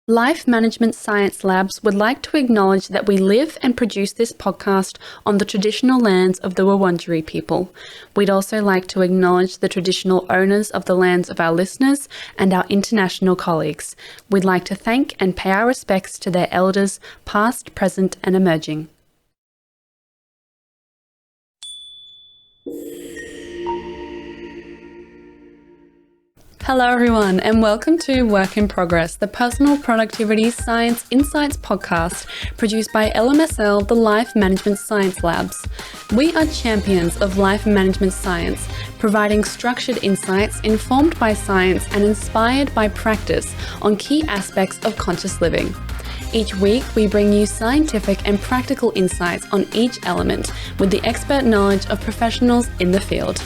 Life Management Science Labs would like to acknowledge that we live and produce this podcast on the traditional lands of the Wurundjeri people. We'd also like to acknowledge the traditional owners of the lands of our listeners and our international colleagues. We'd like to thank and pay our respects to their elders, past, present, and emerging. Hello everyone and welcome to Work in Progress, the Personal Productivity Science Insights podcast produced by LMSL, the Life Management Science Labs. We are champions of life management science, providing structured insights informed by science and inspired by practice on key aspects of conscious living. Each week, we bring you scientific and practical insights on each element with the expert knowledge of professionals in the field.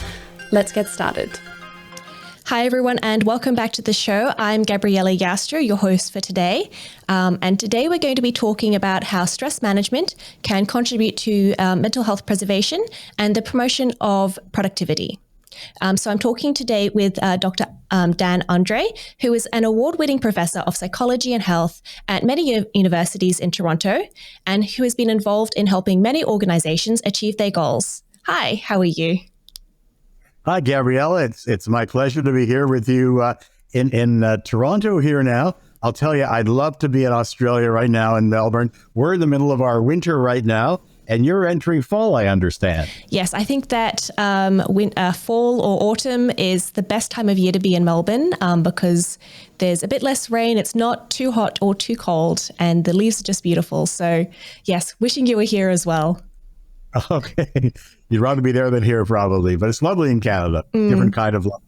Let's get started. Hi, everyone, and welcome back to the show. I'm Gabriella Yastro, your host for today. And today we're going to be talking about how stress management can contribute to mental health preservation and the promotion of productivity. So I'm talking today with Dr. Dan Andreae, who is an award-winning professor of psychology and health at many universities in Toronto, and who has been involved in helping many organizations achieve their goals. Hi, how are you? Hi, Gabriella. It's my pleasure to be here with you in Toronto here now. I'll tell you, I'd love to be in Australia right now in Melbourne. We're in the middle of our winter right now, and you're entering fall, I understand. Yes, I think that fall or autumn is the best time of year to be in Melbourne because there's a bit less rain. It's not too hot or too cold, and the leaves are just beautiful. So yes, wishing you were here as well. Okay. You'd rather be there than here probably, but it's lovely in Canada. Different kind of love.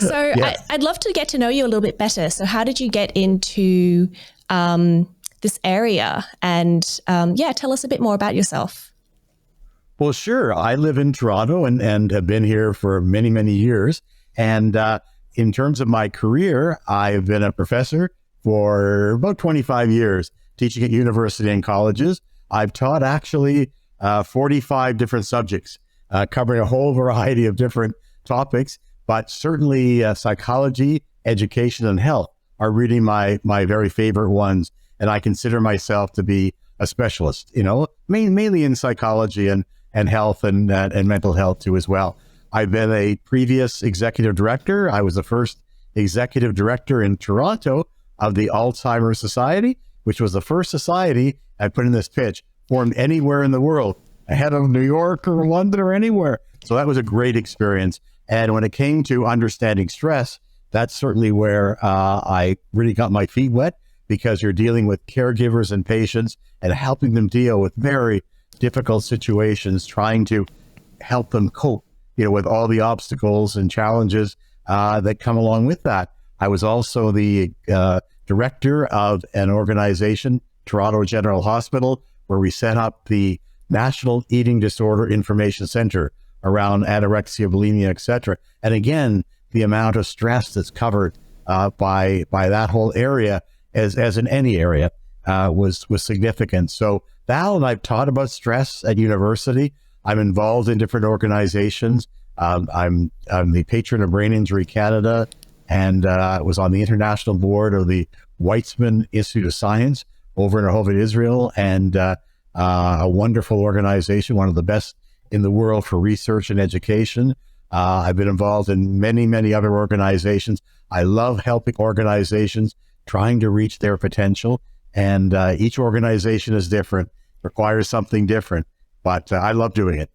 So yes. I'd love to get to know you a little bit better. So how did you get into this area? And tell us a bit more about yourself. Well, sure. I live in Toronto and have been here for many, many years. And in terms of my career, I've been a professor for about 25 years, teaching at university and colleges. I've taught actually 45 different subjects, covering a whole variety of different topics, but certainly psychology, education, and health are really my very favorite ones. And I consider myself to be a specialist, mainly in psychology and health and mental health too as well. I've been a previous executive director. I was the first executive director in Toronto of the Alzheimer Society, which was the first society, I put in this pitch, formed anywhere in the world, ahead of New York or London or anywhere. So that was a great experience. And when it came to understanding stress, that's certainly where I really got my feet wet, because you're dealing with caregivers and patients and helping them deal with very difficult situations, trying to help them cope, with all the obstacles and challenges that come along with that. I was also the director of an organization, Toronto General Hospital, where we set up the National Eating Disorder Information Center around anorexia, bulimia, etc. And again, the amount of stress that's covered by that whole area, as in any area, was significant. So Val and I've taught about stress at university. I'm involved in different organizations. I'm the patron of Brain Injury Canada, and was on the international board of the Weizmann Institute of Science over in Rehovot, Israel, and a wonderful organization, one of the best in the world for research and education. I've been involved in many, many other organizations. I love helping organizations trying to reach their potential, and each organization is different, requires something different, but I love doing it.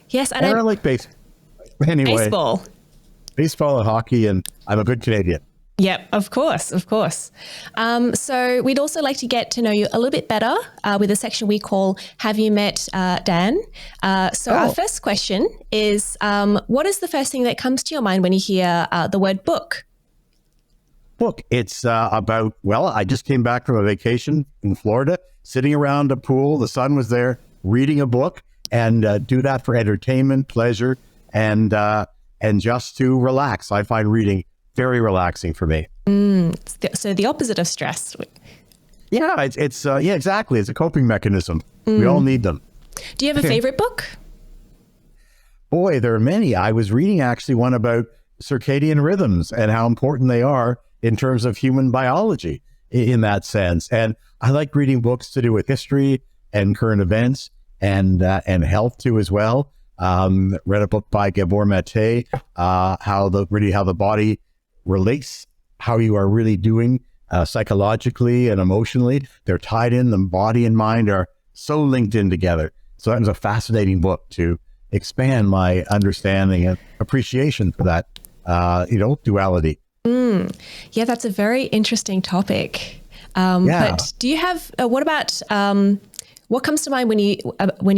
Yes, and I like baseball. Anyway, baseball and hockey, and I'm a good Canadian. Yep, of course. So we'd also like to get to know you a little bit better with a section we call Have You Met Dan? Our first question is, what is the first thing that comes to your mind when you hear the word book? Book. It's about, I just came back from a vacation in Florida, sitting around a pool. The sun was there, reading a book, and do that for entertainment, pleasure, and just to relax. I find reading very relaxing for me. So the opposite of stress. Yeah, it's exactly. It's a coping mechanism. We all need them. Do you have a favorite book? Boy, there are many. I was reading actually one about circadian rhythms and how important they are in terms of human biology. in that sense. And I like reading books to do with history and current events and health too as well. Read a book by Gabor Mate, how the body relates, how you are really doing psychologically and emotionally. They're tied in. The body and mind are so linked in together. So that was a fascinating book to expand my understanding and appreciation for that, duality. Yeah, that's a very interesting topic. Yeah. But do you have, what about, what comes to mind when you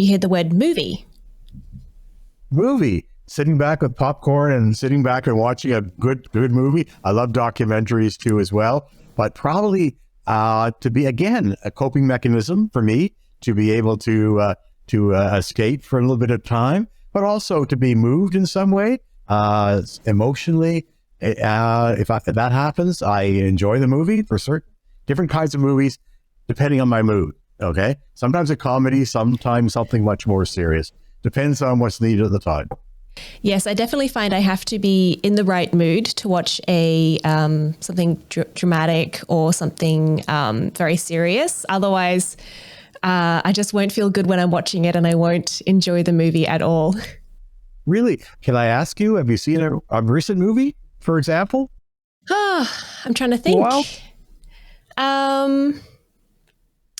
hear the word movie? Movie, sitting back with popcorn and sitting back and watching a good movie. I love documentaries too as well, but probably to be, again, a coping mechanism for me to be able to escape for a little bit of time, but also to be moved in some way, emotionally. If that happens, I enjoy the movie for certain different kinds of movies, depending on my mood. Okay. Sometimes a comedy, sometimes something much more serious. Depends on what's needed at the time. Yes, I definitely find I have to be in the right mood to watch a something dramatic or something very serious. Otherwise, I just won't feel good when I'm watching it, and I won't enjoy the movie at all. Really? Can I ask you, have you seen a recent movie, for example? I'm trying to think. Well,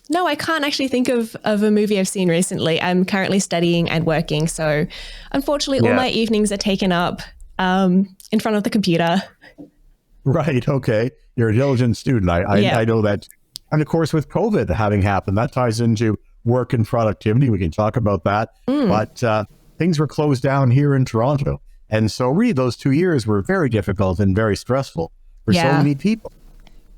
no, I can't actually think of a movie I've seen recently. I'm currently studying and working, so unfortunately all my evenings are taken up in front of the computer. Right. Okay. You're a diligent student. I know that. And of course, with COVID having happened, that ties into work and productivity. We can talk about that. But things were closed down here in Toronto. And so really those 2 years were very difficult and very stressful for so many people.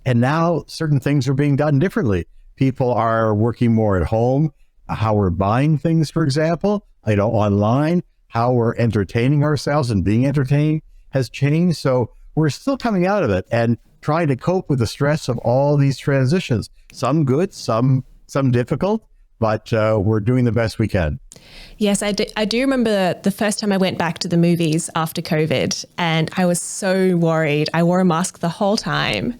And now certain things are being done differently. People are working more at home, how we're buying things, for example, online, how we're entertaining ourselves and being entertained has changed. So we're still coming out of it and trying to cope with the stress of all these transitions, some good, some difficult, but we're doing the best we can. Yes, I do remember the first time I went back to the movies after COVID, and I was so worried. I wore a mask the whole time.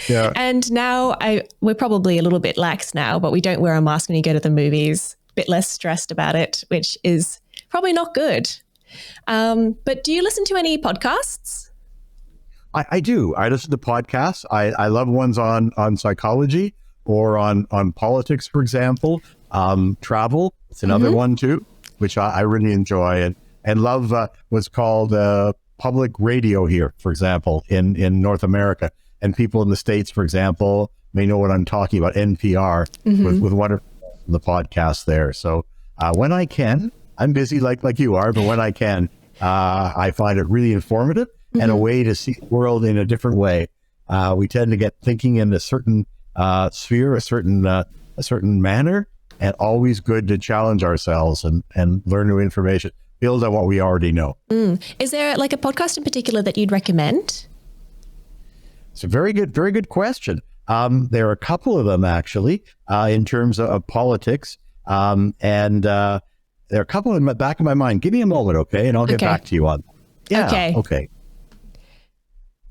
Yeah. And now we're probably a little bit lax now, but we don't wear a mask when you go to the movies, a bit less stressed about it, which is probably not good. But do you listen to any podcasts? I do. I listen to podcasts. I love ones on psychology or on politics, for example. Travel, it's another one too, which I really enjoy and love what's called public radio here, for example, in North America. And people in the States, for example, may know what I'm talking about, NPR, with one of the podcasts there. So when I can, I'm busy like you are, but when I can, I find it really informative and a way to see the world in a different way. We tend to get thinking in a certain sphere, a certain manner, and always good to challenge ourselves and learn new information, build on what we already know. Is there like a podcast in particular that you'd recommend? It's a very good question. There are a couple of them actually, in terms of politics. And there are a couple in the back of my mind. Give me a moment, okay? And I'll get back to you on. Yeah. Okay.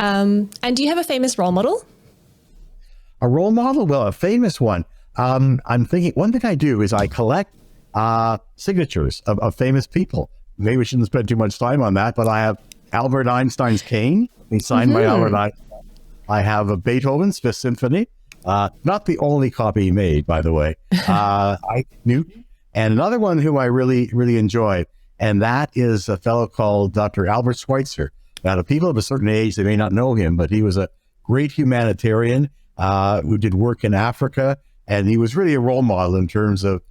And do you have a famous role model? A role model? Well, a famous one. I'm thinking, one thing I do is I collect signatures of famous people. Maybe we shouldn't spend too much time on that, but I have Albert Einstein's cane. He's signed by Albert Einstein. I have a Beethoven's Fifth Symphony, not the only copy he made, by the way. Newton, and another one who I really enjoy, and that is a fellow called Dr. Albert Schweitzer. Now, the people of a certain age, they may not know him, but he was a great humanitarian who did work in Africa, and he was really a role model in terms of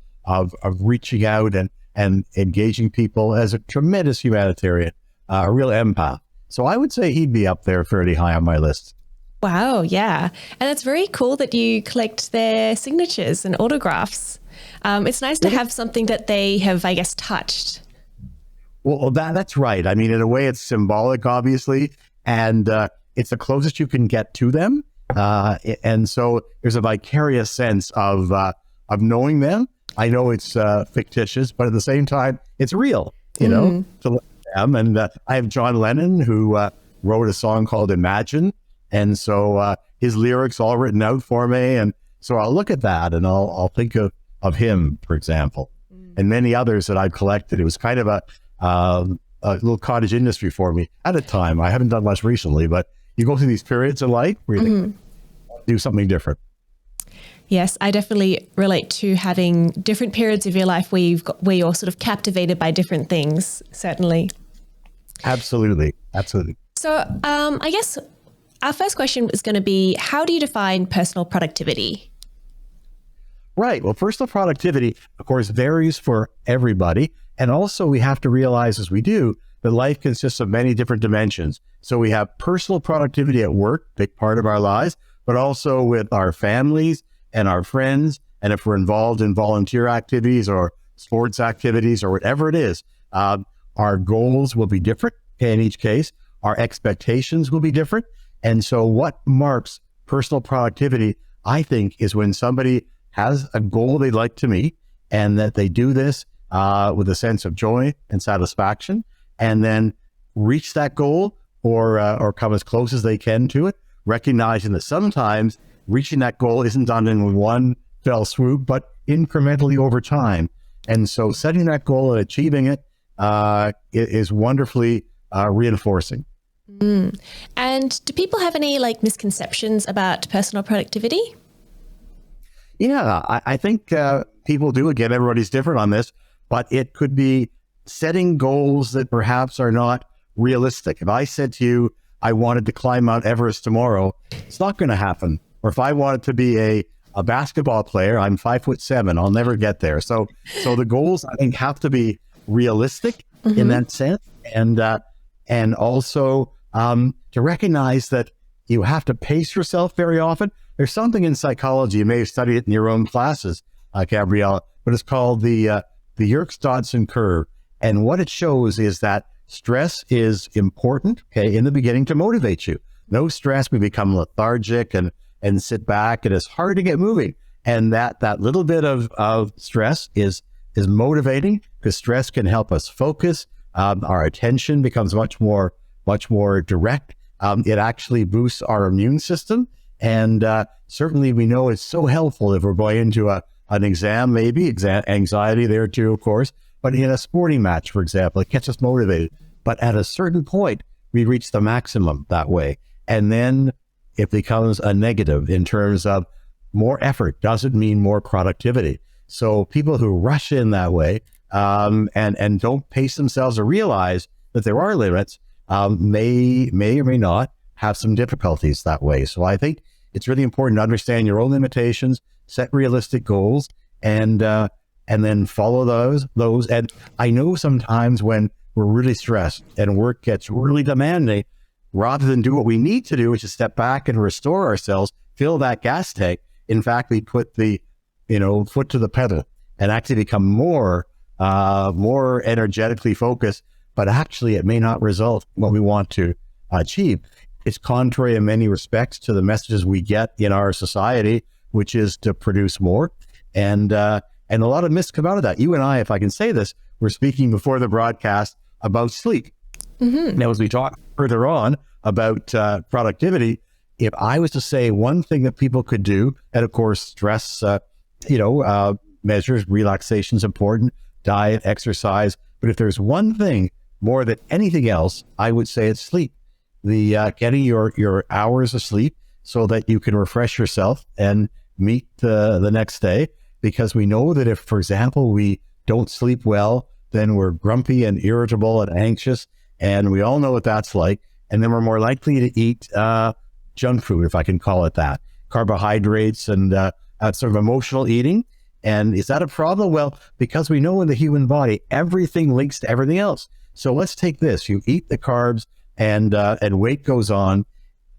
reaching out and engaging people as a tremendous humanitarian, a real empath. So I would say he'd be up there fairly high on my list. Wow, yeah. And it's very cool that you collect their signatures and autographs. It's nice to have something that they have, I guess, touched. Well, that's right. I mean, in a way, it's symbolic, obviously, and it's the closest you can get to them. And so there's a vicarious sense of knowing them. I know it's fictitious, but at the same time, it's real, to look at them. And I have John Lennon, who wrote a song called Imagine, And so his lyrics all written out for me. And so I'll look at that and I'll think of him, for example, and many others that I've collected. It was kind of a little cottage industry for me at a time. I haven't done much recently, but you go through these periods of life where you think, do something different. Yes, I definitely relate to having different periods of your life where you're sort of captivated by different things, certainly. Absolutely. So I guess our first question is going to be, how do you define personal productivity? Right. Well, personal productivity, of course, varies for everybody. And also we have to realize as we do that life consists of many different dimensions. So we have personal productivity at work, big part of our lives, but also with our families and our friends. And if we're involved in volunteer activities or sports activities or whatever it is, our goals will be different in each case. Our expectations will be different. And so what marks personal productivity, I think, is when somebody has a goal they'd like to meet and that they do this with a sense of joy and satisfaction, and then reach that goal or come as close as they can to it, recognizing that sometimes reaching that goal isn't done in one fell swoop, but incrementally over time. And so setting that goal and achieving it is wonderfully reinforcing. And do people have any misconceptions about personal productivity? Yeah, I think people do. Again, everybody's different on this, but it could be setting goals that perhaps are not realistic. If I said to you, I wanted to climb Mount Everest tomorrow, it's not going to happen. Or if I wanted to be a basketball player, I'm 5'7", I'll never get there. So the goals, I think, have to be realistic in that sense. And also to recognize that you have to pace yourself very often. There's something in psychology, you may have studied it in your own classes, Gabriella, but it's called the Yerkes-Dodson curve. And what it shows is that stress is important, in the beginning to motivate you. No stress, we become lethargic and sit back, and it's hard to get moving. And that little bit of stress is motivating, because stress can help us focus. Our attention becomes much more direct. It actually boosts our immune system. And certainly we know it's so helpful if we're going into an exam, maybe anxiety there too, of course, but in a sporting match, for example, it gets us motivated. But at a certain point, we reach the maximum that way. And then it becomes a negative in terms of more effort doesn't mean more productivity. So people who rush in that way and don't pace themselves or realize that there are limits may or may not have some difficulties that way. So I think it's really important to understand your own limitations, set realistic goals, and then follow those. And I know sometimes when we're really stressed and work gets really demanding, rather than do what we need to do, which is step back and restore ourselves, fill that gas tank, in fact, we put the foot to the pedal and actually become more energetically focused, but actually it may not result in what we want to achieve. It's contrary in many respects to the messages we get in our society, which is to produce more. And a lot of myths come out of that. You and I, if I can say this, were speaking before the broadcast about sleep. Now, as we talk further on about productivity, if I was to say one thing that people could do, and of course, stress, measures, relaxation is important, diet, exercise. But if there's one thing more than anything else, I would say it's sleep. The getting your hours of sleep so that you can refresh yourself and meet the next day. Because we know that if, for example, we don't sleep well, then we're grumpy and irritable and anxious. And we all know what that's like. And then we're more likely to eat junk food, if I can call it that, carbohydrates and sort of emotional eating. And is that a problem? Well, because we know in the human body, everything links to everything else. So let's take this. You eat the carbs and weight goes on.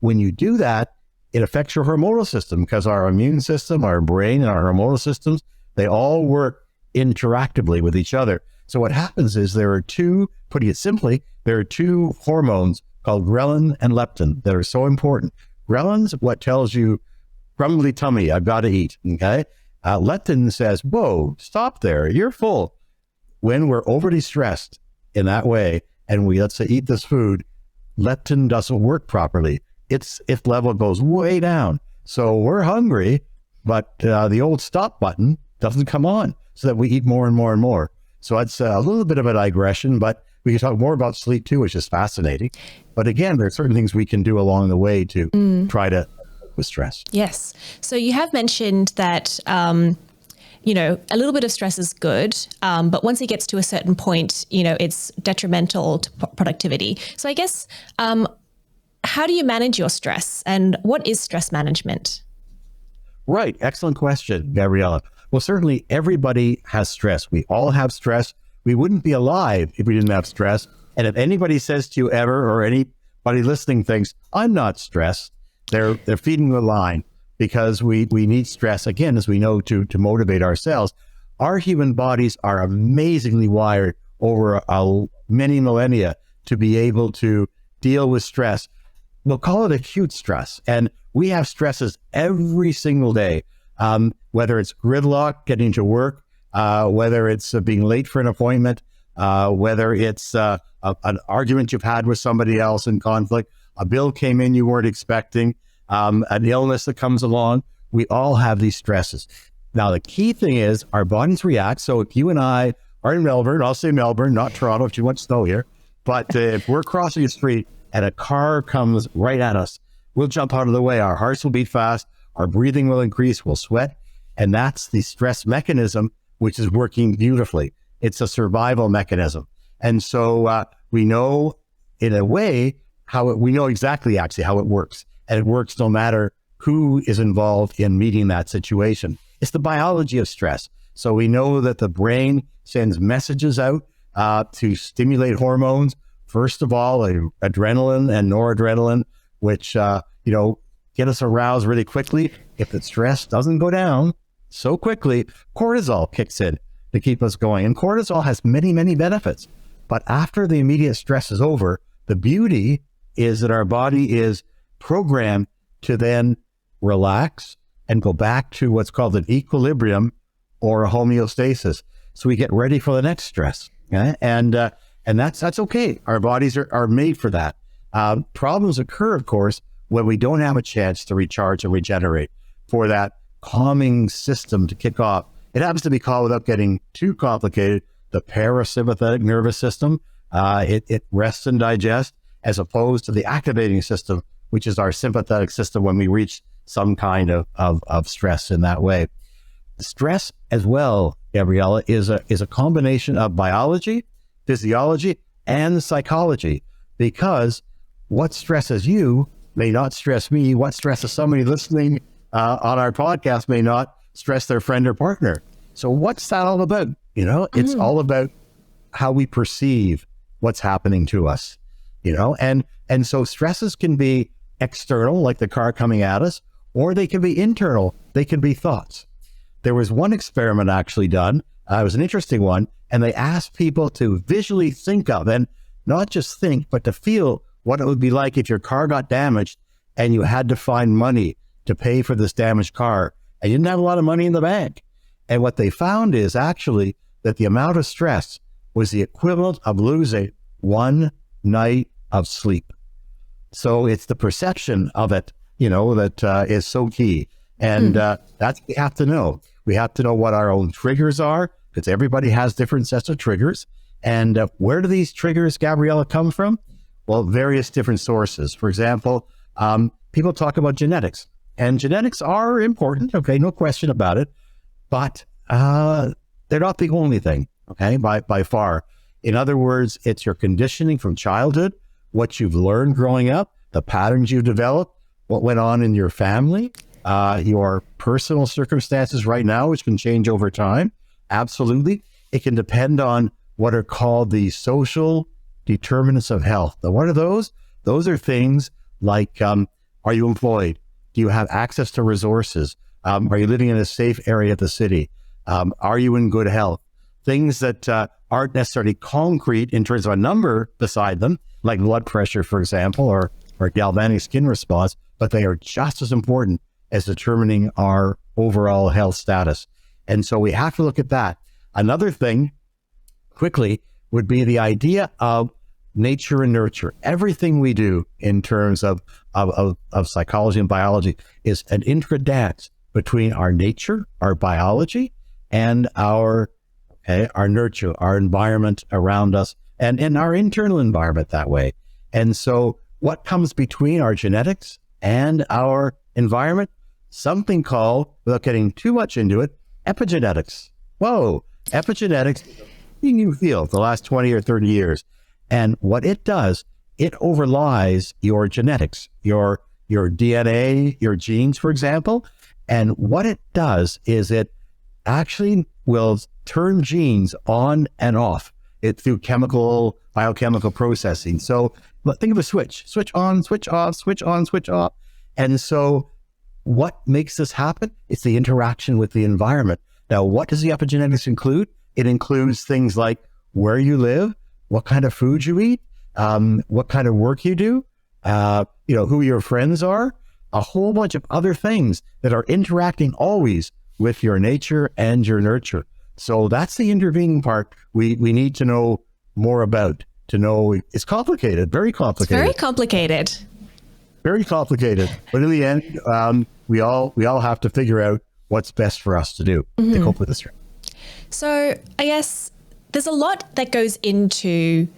When you do that, it affects your hormonal system, because our immune system, our brain, and our hormonal systems, they all work interactively with each other. So what happens is putting it simply, there are two hormones called ghrelin and leptin that are so important. Ghrelin's what tells you, grumbly tummy, I've got to eat, okay? Leptin says, whoa, stop there, you're full. When we're overly stressed in that way, and we, let's say, eat this food, leptin doesn't work properly. its level goes way down. So we're hungry, but the old stop button doesn't come on, so that we eat more and more and more. So it's a little bit of a digression, but we can talk more about sleep too, which is fascinating. But again, there are certain things we can do along the way to try to cope with stress. Yes. So you have mentioned that, a little bit of stress is good, but once it gets to a certain point, it's detrimental to productivity. So I guess, how do you manage your stress, and what is stress management? Right. Excellent question, Gabriella. Well, certainly everybody has stress. We all have stress. We wouldn't be alive if we didn't have stress. And if anybody says to you ever, or anybody listening thinks, I'm not stressed, they're feeding the line, because we need stress, again, as we know, to motivate ourselves. Our human bodies are amazingly wired over many millennia to be able to deal with stress. We'll call it acute stress. And we have stresses every single day, whether it's gridlock, getting to work, whether it's being late for an appointment, whether it's an argument you've had with somebody else in conflict, a bill came in you weren't expecting, an illness that comes along. We all have these stresses. Now, the key thing is our bodies react. So if you and I are in Melbourne, I'll say Melbourne, not Toronto, too much snow here, but if we're crossing a street and a car comes right at us, we'll jump out of the way. Our hearts will beat fast. Our breathing will increase. We'll sweat. And that's the stress mechanism, which is working beautifully. It's a survival mechanism. And so we know, in a way, we know exactly actually how it works. And it works no matter who is involved in meeting that situation. It's the biology of stress. So we know that the brain sends messages out to stimulate hormones. First of all, adrenaline and noradrenaline, which, get us aroused really quickly. If the stress doesn't go down so quickly, cortisol kicks in to keep us going. And cortisol has many, many benefits. But after the immediate stress is over, the beauty is that our body is programmed to then relax and go back to what's called an equilibrium or a homeostasis. So we get ready for the next stress. Okay? And that's okay. Our bodies are made for that. Problems occur, of course, when we don't have a chance to recharge and regenerate, for that calming system to kick off. It happens to be called, without getting too complicated, the parasympathetic nervous system. It rests and digests, as opposed to the activating system, which is our sympathetic system when we reach some kind of stress in that way. Stress as well, Gabriella, is a combination of biology, physiology, and psychology, because what stresses you may not stress me. What stresses somebody listening on our podcast may not stress their friend or partner. So what's that all about? It's all about how we perceive what's happening to us, and so stresses can be external, like the car coming at us, or they can be internal. They can be thoughts. There was one experiment actually done. It was an interesting one. And they asked people to visually think of, and not just think, but to feel what it would be like if your car got damaged and you had to find money to pay for this damaged car, and you didn't have a lot of money in the bank. And what they found is actually that the amount of stress was the equivalent of losing one night of sleep. So it's the perception of it, that is so key. And that's what we have to know. We have to know what our own triggers are, because everybody has different sets of triggers. And where do these triggers, Gabriella, come from? Well, various different sources. For example, people talk about genetics. And genetics are important, okay, no question about it. But they're not the only thing, okay, by far. In other words, it's your conditioning from childhood, what you've learned growing up, the patterns you've developed, what went on in your family, your personal circumstances right now, which can change over time. Absolutely. It can depend on what are called the social determinants of health. Now, what are those? Those are things like, are you employed? Do you have access to resources? Are you living in a safe area of the city? Are you in good health? Things that aren't necessarily concrete in terms of a number beside them, like blood pressure, for example, or galvanic skin response, but they are just as important as determining our overall health status. And so we have to look at that. Another thing, quickly, would be the idea of nature and nurture. Everything we do in terms of psychology and biology is an intricate dance between our nature, our biology, and our nurture, our environment around us, and our internal environment that way. And so what comes between our genetics and our environment? Something called, without getting too much into it, epigenetics. Whoa, epigenetics is a new field the last 20 or 30 years. And what it does, it overlies your genetics, your DNA, your genes, for example. And what it does is it actually will turn genes on and off through biochemical processing. So think of a switch on, switch off, switch on, switch off. And so what makes this happen? It's the interaction with the environment. Now, what does the epigenetics include? It includes things like where you live, what kind of food you eat, what kind of work you do, who your friends are, a whole bunch of other things that are interacting always with your nature and your nurture. So that's the intervening part we need to know more about, to know it's complicated, very complicated. It's very complicated. Very complicated. But in the end, we all have to figure out what's best for us to do to cope with this. So I guess there's a lot that goes into,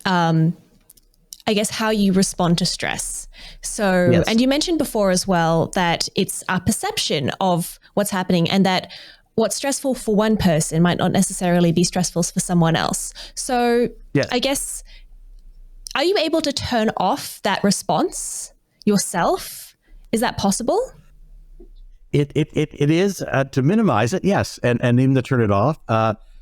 how you respond to stress. So, yes. And you mentioned before as well that it's our perception of what's happening, and that what's stressful for one person might not necessarily be stressful for someone else. So yes. I guess, are you able to turn off that response yourself? Is that possible? It is to minimize it, yes, and even to turn it off.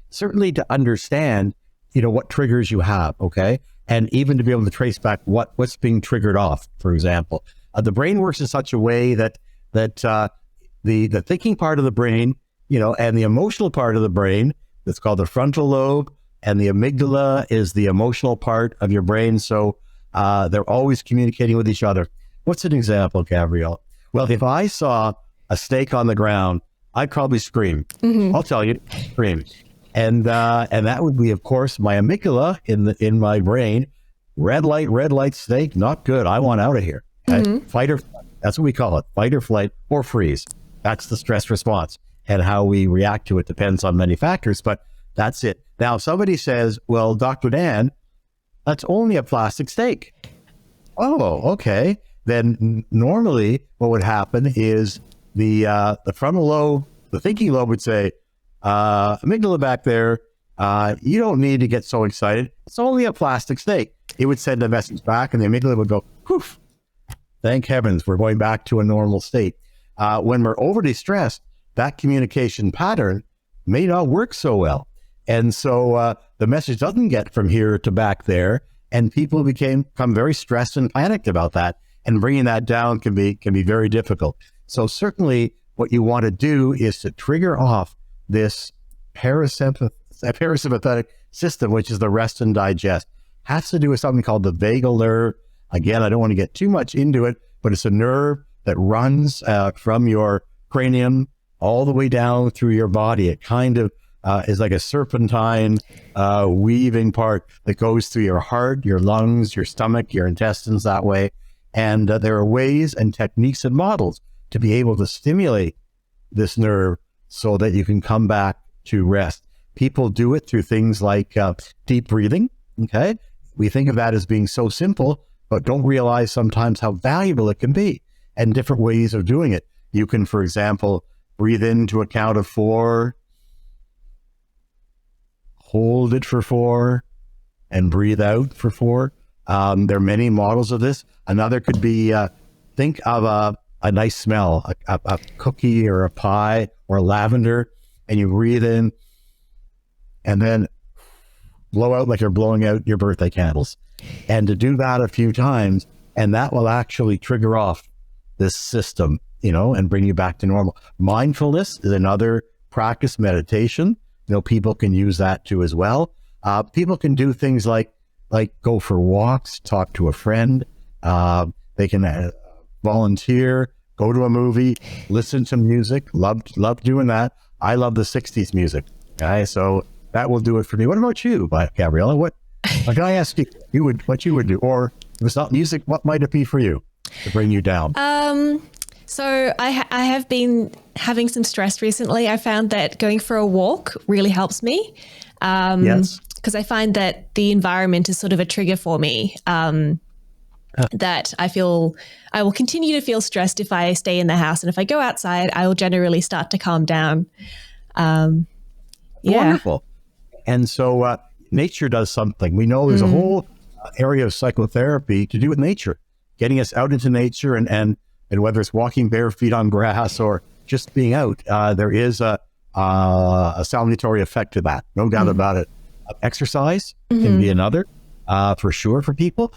Certainly to understand, what triggers you have, okay, and even to be able to trace back what's being triggered off. For example, the brain works in such a way that the thinking part of the brain, and the emotional part of the brain, that's called the frontal lobe, and the amygdala is the emotional part of your brain. So they're always communicating with each other. What's an example, Gabrielle? Well, if I saw a steak on the ground, I'd probably scream. I'll tell you, scream. And that would be, of course, my amygdala in my brain. Red light, steak, not good. I want out of here. Okay? Fight or flight. That's what we call it. Fight or flight or freeze. That's the stress response. And how we react to it depends on many factors, but that's it. Now, somebody says, well, Dr. Dan, that's only a plastic steak. Oh, okay. Then normally what would happen is the frontal lobe, the thinking lobe would say, amygdala back there, you don't need to get so excited. It's only a plastic steak. It would send a message back and the amygdala would go, poof, thank heavens, we're going back to a normal state. When we're overly stressed, that communication pattern may not work so well. And so the message doesn't get from here to back there, and people become very stressed and panicked about that. And bringing that down can be very difficult. So certainly what you want to do is to trigger off this parasympathetic system, which is the rest and digest. Has to do with something called the vagal nerve. Again, I don't want to get too much into it, but it's a nerve that runs from your cranium all the way down through your body. It kind of is like a serpentine weaving part that goes through your heart, your lungs, your stomach, your intestines that way. And there are ways and techniques and models to be able to stimulate this nerve so that you can come back to rest. People do it through things like deep breathing, okay? We think of that as being so simple, but don't realize sometimes how valuable it can be, and different ways of doing it. You can, for example, breathe in to a count of 4, hold it for 4, and breathe out for 4. There are many models of this. Another could be, think of a nice smell, a cookie or a pie or lavender, and you breathe in and then blow out like you're blowing out your birthday candles. And to do that a few times, and that will actually trigger off this system, and bring you back to normal. Mindfulness is another practice, meditation. People can use that too as well. People can do things like go for walks, talk to a friend. They can volunteer, go to a movie, listen to music. Love doing that. I love the 60s music. Okay, so that will do it for me. What about you, Gabriella? Like, I ask you what you would do, or if it's not music, what might it be for you to bring you down? So I have been having some stress recently. I found that going for a walk really helps me. Yes. Because I find that the environment is sort of a trigger for me. That I will continue to feel stressed if I stay in the house. And if I go outside, I will generally start to calm down. Wonderful. And so nature does something. We know there's a whole area of psychotherapy to do with nature, getting us out into nature, and whether it's walking bare feet on grass or just being out, there is a salutary effect to that. No doubt about it. Exercise can be another, for sure, for people.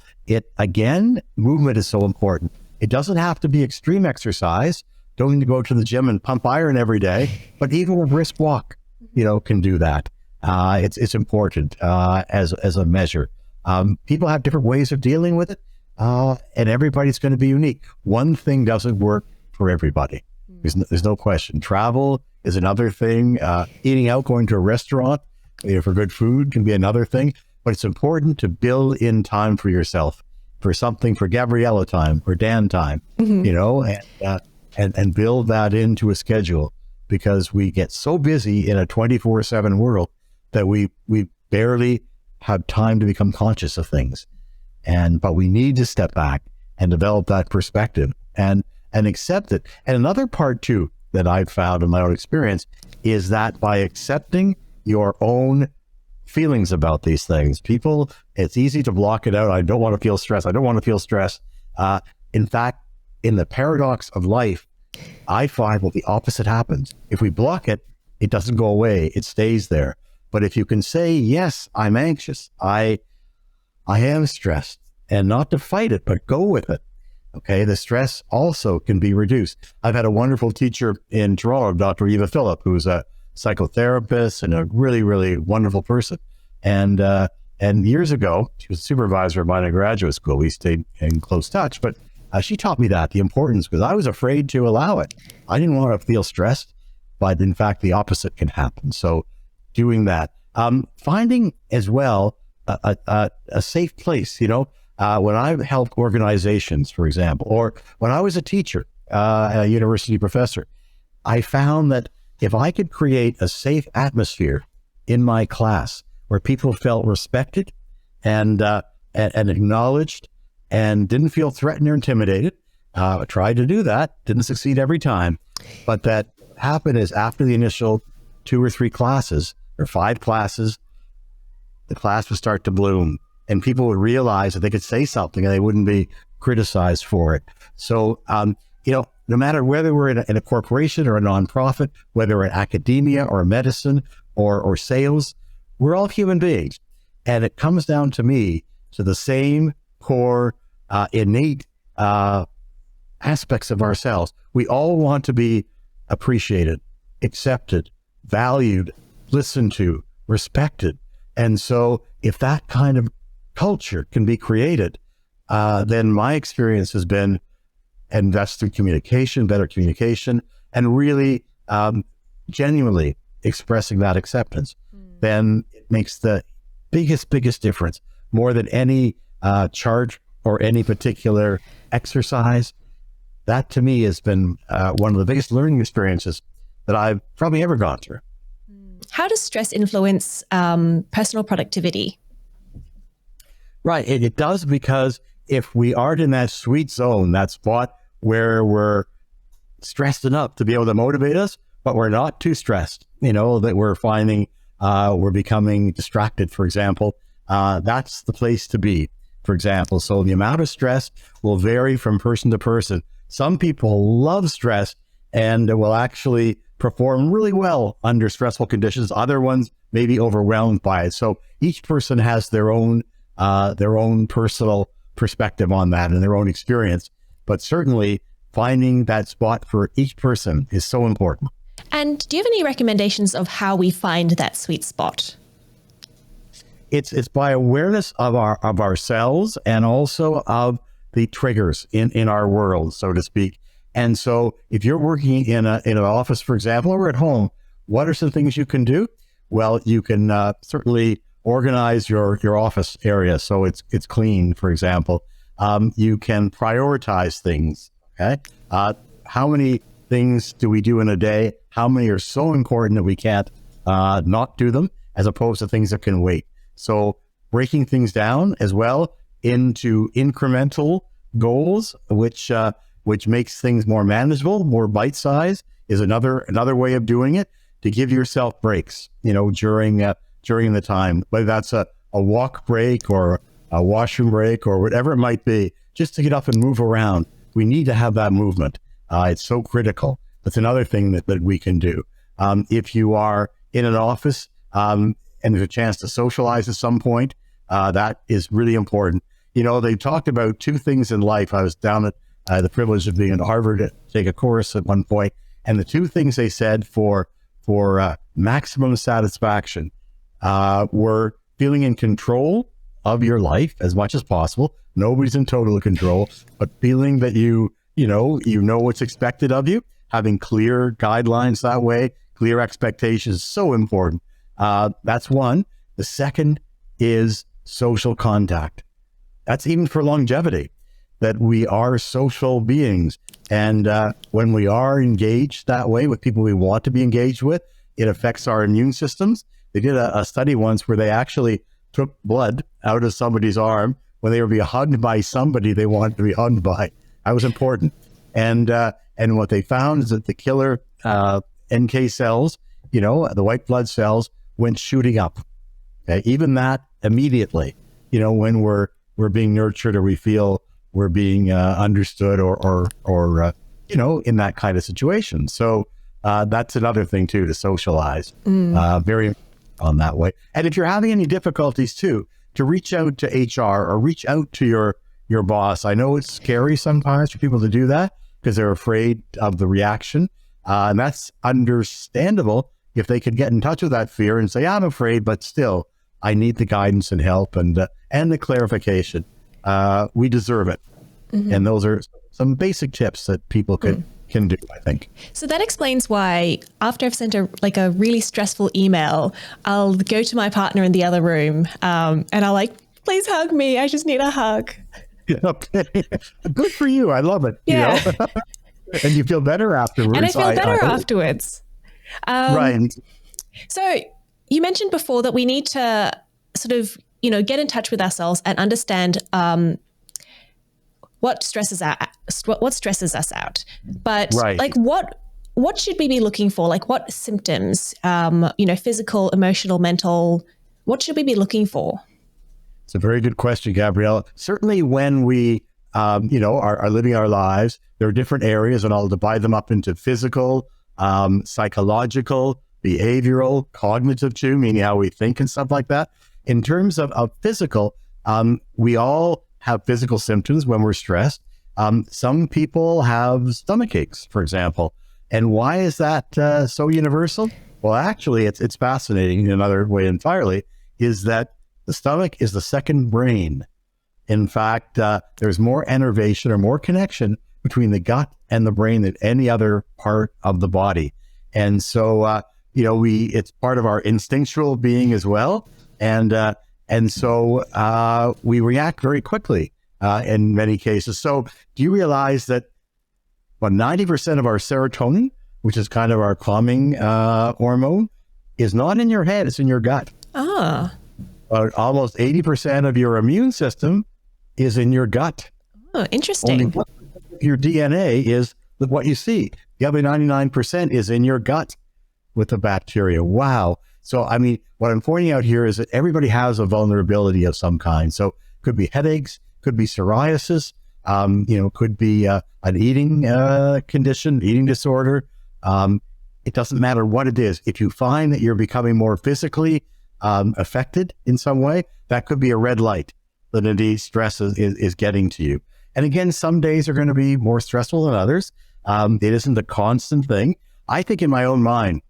Movement is so important. It doesn't have to be extreme exercise. Don't need to go to the gym and pump iron every day, but even a brisk walk, can do that. It's important as a measure. People have different ways of dealing with it, and everybody's going to be unique. One thing doesn't work for everybody. There's no question. Travel is another thing. Eating out, going to a restaurant for good food can be another thing. But it's important to build in time for yourself, for Gabriella time or Dan time, and build that into a schedule, because we get so busy in a 24/7 world that we barely have time to become conscious of things. But we need to step back and develop that perspective and accept it. And another part too that I've found in my own experience is that by accepting your own feelings about these things, it's easy to block it out. I don't want to feel stress. I don't want to feel stress. In fact, in the paradox of life, I find the opposite happens. If we block it, it doesn't go away. It stays there. But if you can say, yes, I'm anxious, I am stressed, and not to fight it, but go with it. Okay, the stress also can be reduced. I've had a wonderful teacher in Toronto, Dr. Eva Phillip, who's a psychotherapist and a really, really wonderful person. And years ago, she was a supervisor of mine in graduate school. We stayed in close touch, but she taught me the importance, because I was afraid to allow it. I didn't want to feel stressed, but in fact, the opposite can happen. So doing that, finding as well a safe place, when I've helped organizations, for example, or when I was a teacher, a university professor, I found that if I could create a safe atmosphere in my class where people felt respected and acknowledged and didn't feel threatened or intimidated, I tried to do that, didn't succeed every time, but that happened is after the initial 2 or 3 classes or 5 classes, the class would start to bloom, and people would realize that they could say something and they wouldn't be criticized for it. So, no matter whether we're in a corporation or a nonprofit, whether we're in academia or medicine or sales, we're all human beings. And it comes down to the same core innate aspects of ourselves. We all want to be appreciated, accepted, valued, listened to, respected. And so if that kind of culture can be created, then my experience has been invest in communication, better communication, and really genuinely expressing that acceptance. Then it makes the biggest difference, more than any chart or any particular exercise. That to me has been one of the biggest learning experiences that I've probably ever gone through. How does stress influence personal productivity? Right, it does, because if we aren't in that sweet zone, that spot where we're stressed enough to be able to motivate us, but we're not too stressed, that we're finding we're becoming distracted, for example, that's the place to be, for example. So the amount of stress will vary from person to person. Some people love stress and will actually perform really well under stressful conditions. Other ones may be overwhelmed by it. So each person has their own personal perspective on that and their own experience. But certainly finding that spot for each person is so important. And do you have any recommendations of how we find that sweet spot? It's by awareness of ourselves and also of the triggers in our world, so to speak. And so if you're working in an office, for example, or at home, what are some things you can do? Well, you can certainly organize your office area so it's clean, for example. You can prioritize things. Okay, how many things do we do in a day? How many are so important that we can't not do them, as opposed to things that can wait? So breaking things down as well into incremental goals, which makes things more manageable, more bite-sized, is another way of doing it, to give yourself breaks, during the time, whether that's a walk break or a washroom break or whatever it might be, just to get up and move around. We need to have that movement. It's so critical. That's another thing that we can do. If you are in an office and there's a chance to socialize at some point, that is really important. They talked about two things in life. I was down at the privilege of being at Harvard to take a course at one point, and the two things they said for maximum satisfaction were feeling in control of your life as much as possible. Nobody's in total control, but feeling that you know what's expected of you, having clear guidelines that way, clear expectations, so important. That's one. The second is social contact. That's even for longevity, that we are social beings. And when we are engaged that way with people we want to be engaged with, it affects our immune systems. They did a study once where they actually took blood out of somebody's arm when they were being hugged by somebody they wanted to be hugged by. That was important. And what they found is that the killer NK cells, the white blood cells, went shooting up. Okay? Even that immediately, when we're being nurtured or we feel we're being understood or in that kind of situation. So that's another thing too, to socialize. Very on that way. And if you're having any difficulties too, to reach out to HR or reach out to your boss. I know it's scary sometimes for people to do that because they're afraid of the reaction. And that's understandable if they could get in touch with that fear and say, I'm afraid, but still, I need the guidance and help and the clarification. We deserve it. Mm-hmm. And those are some basic tips that people can do, I think. So that explains why after I've sent a really stressful email, I'll go to my partner in the other room and I'll please hug me. I just need a hug. Okay. Good for you. I love it. Yeah. And you feel better afterwards. And I feel better afterwards. Right. So you mentioned before that we need to sort of, get in touch with ourselves and understand what stresses us out. But right. What should we be looking for? What symptoms, physical, emotional, mental, what should we be looking for? It's a very good question, Gabrielle. Certainly when we, are living our lives, there are different areas, and I'll divide them up into physical, psychological, behavioral, cognitive too, meaning how we think and stuff like that. In terms of physical, we all have physical symptoms when we're stressed. Some people have stomach aches, for example. And why is that so universal? Well, actually, it's fascinating in another way entirely, is that the stomach is the second brain. In fact, there's more innervation or more connection between the gut and the brain than any other part of the body. And so, it's part of our instinctual being as well. And so we react very quickly in many cases. So do you realize that 90% of our serotonin, which is kind of our calming hormone, is not in your head, it's in your gut. Almost 80% of your immune system is in your gut. Oh, interesting. Only your DNA is what you see. The other 99% is in your gut with the bacteria. Wow. So, what I'm pointing out here is that everybody has a vulnerability of some kind. So could be headaches, could be psoriasis, could be an eating condition, eating disorder. It doesn't matter what it is. If you find that you're becoming more physically affected in some way, that could be a red light that indeed stress is getting to you. And again, some days are going to be more stressful than others. It isn't a constant thing. I think in my own mind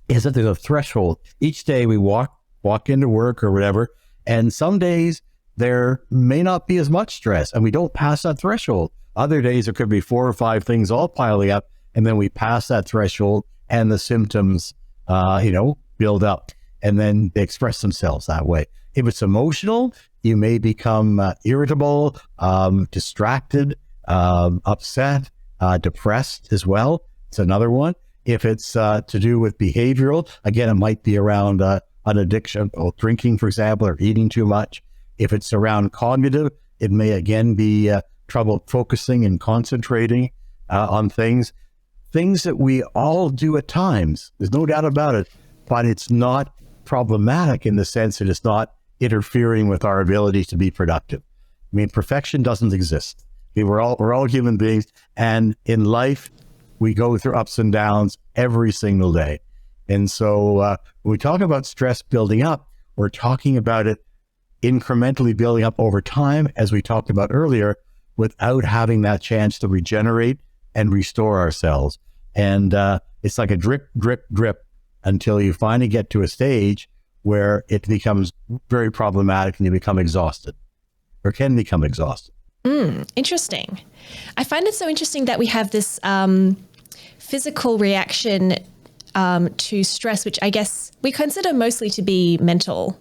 is that there's a threshold. Each day we walk into work or whatever, and some days there may not be as much stress and we don't pass that threshold. Other days there could be 4 or 5 things all piling up, and then we pass that threshold and the symptoms, build up. and then they express themselves that way. If it's emotional, you may become irritable, distracted, upset, depressed as well. It's another one. If it's to do with behavioral, again, it might be around an addiction, or drinking, for example, or eating too much. If it's around cognitive, it may again be trouble focusing and concentrating on things that we all do at times. There's no doubt about it, but it's not problematic in the sense that it's not interfering with our ability to be productive. I mean, perfection doesn't exist. I mean, we're all human beings, and in life, we go through ups and downs every single day. And so when we talk about stress building up, we're talking about it incrementally building up over time, as we talked about earlier, without having that chance to regenerate and restore ourselves. And it's like a drip, drip, drip until you finally get to a stage where it becomes very problematic and you become exhausted, or can become exhausted. Interesting. I find it so interesting that we have this physical reaction to stress, which I guess we consider mostly to be mental.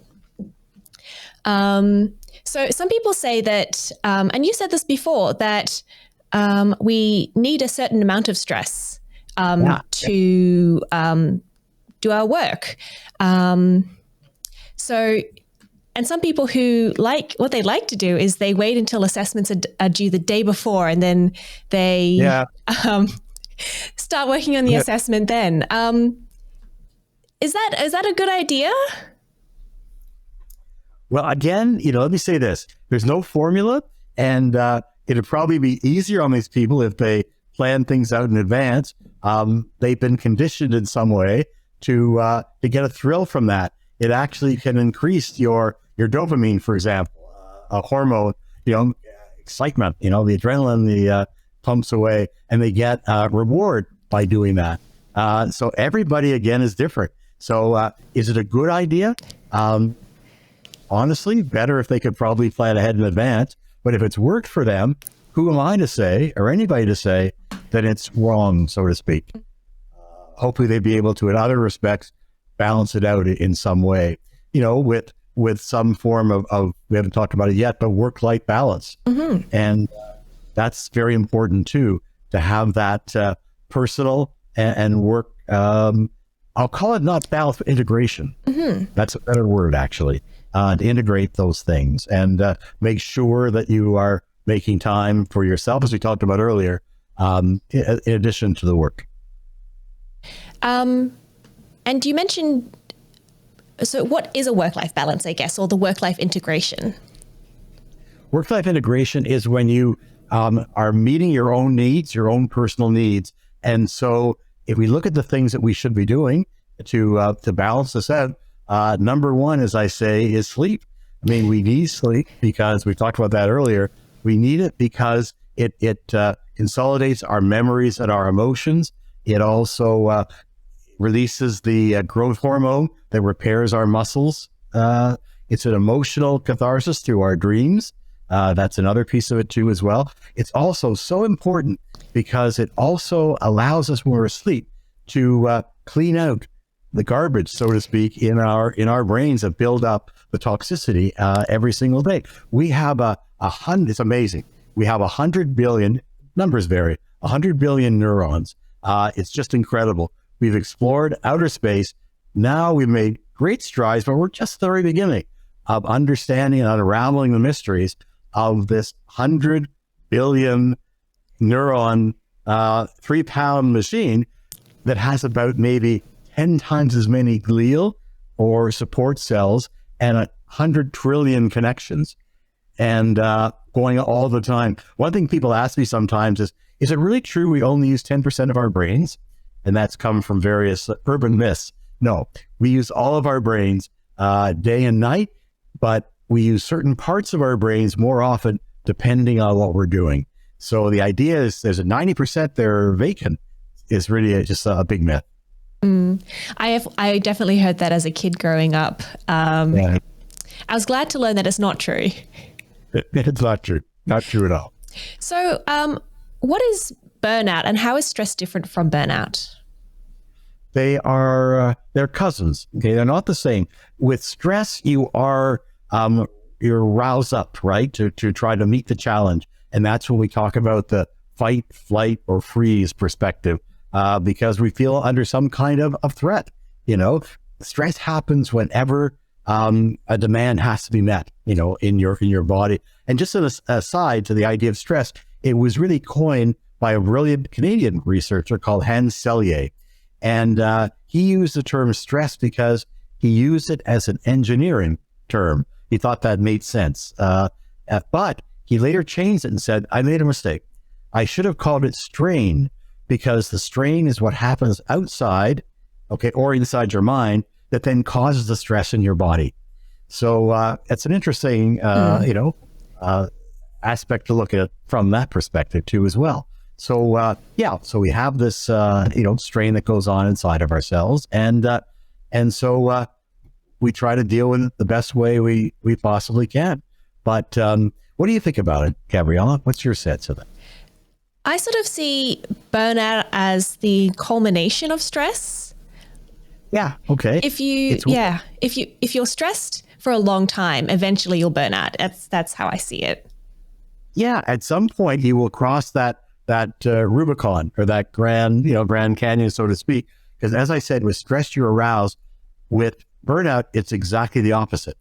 So some people say that, and you said this before, that we need a certain amount of stress to do our work. And some people who what they like to do is they wait until assessments are due the day before, and then they start working on the assessment then. Is that a good idea? Well, again, let me say this. There's no formula, and it'd probably be easier on these people if they plan things out in advance. They've been conditioned in some way to get a thrill from that. It actually can increase your dopamine, for example, a hormone, excitement, the adrenaline, the pumps away, and they get reward by doing that. So everybody, again, is different. So is it a good idea? Honestly, better if they could probably plan ahead in advance. But if it's worked for them, who am I to say, or anybody to say, that it's wrong, so to speak? Hopefully they'd be able to, in other respects, balance it out in some way, with some form of we haven't talked about it yet, but work-life balance. Mm-hmm. And that's very important too, to have that personal and work, I'll call it not balance, but integration. Mm-hmm. That's a better word, actually, to integrate those things and make sure that you are making time for yourself, as we talked about earlier, in addition to the work. And you mentioned, so what is a work-life balance, I guess, or the work-life integration? Work-life integration is when you are meeting your own needs, your own personal needs. And so if we look at the things that we should be doing to balance this out, number one, as I say, is sleep. I mean, we need sleep because we talked about that earlier. We need it because it consolidates our memories and our emotions. It also releases the growth hormone that repairs our muscles. It's an emotional catharsis through our dreams. That's another piece of it too as well. It's also so important because it also allows us when we're asleep to clean out the garbage, so to speak, in our brains that build up the toxicity every single day. We have it's amazing. We have 100 billion, numbers vary, 100 billion neurons. It's just incredible. We've explored outer space. Now we've made great strides, but we're just at the very beginning of understanding and unraveling the mysteries of this 100 billion neuron 3-pound machine that has about maybe 10 times as many glial or support cells and 100 trillion connections, and going all the time. One thing people ask me sometimes is it really true we only use 10% of our brains? And that's come from various urban myths. No, we use all of our brains day and night, but we use certain parts of our brains more often depending on what we're doing. So the idea is there's a 90% they're vacant is really just a big myth. I definitely heard that as a kid growing up. I was glad to learn that it's not true. It's not true. Not true at all. So what is burnout and how is stress different from burnout? they're cousins. Okay, they're not the same. With stress, you're roused up, right, to try to meet the challenge, and that's when we talk about the fight, flight, or freeze perspective, because we feel under some kind of threat. Stress happens whenever a demand has to be met, in your body. And just an aside to the idea of stress, it was really coined by a brilliant Canadian researcher called Hans Selye. And he used the term stress because he used it as an engineering term. He thought that made sense. But he later changed it and said, I made a mistake. I should have called it strain, because the strain is what happens outside, okay, or inside your mind, that then causes the stress in your body. So it's an interesting, aspect to look at from that perspective too, as well. So so we have this, strain that goes on inside of ourselves, and so we try to deal with it the best way we possibly can. But what do you think about it, Gabriella? What's your sense of it? I sort of see burnout as the culmination of stress. Yeah. Okay. If you're stressed for a long time, eventually you'll burn out. That's how I see it. Yeah. At some point, you will cross that Rubicon, or that Grand Canyon, so to speak. Because as I said, with stress, you're aroused. With burnout, it's exactly the opposite.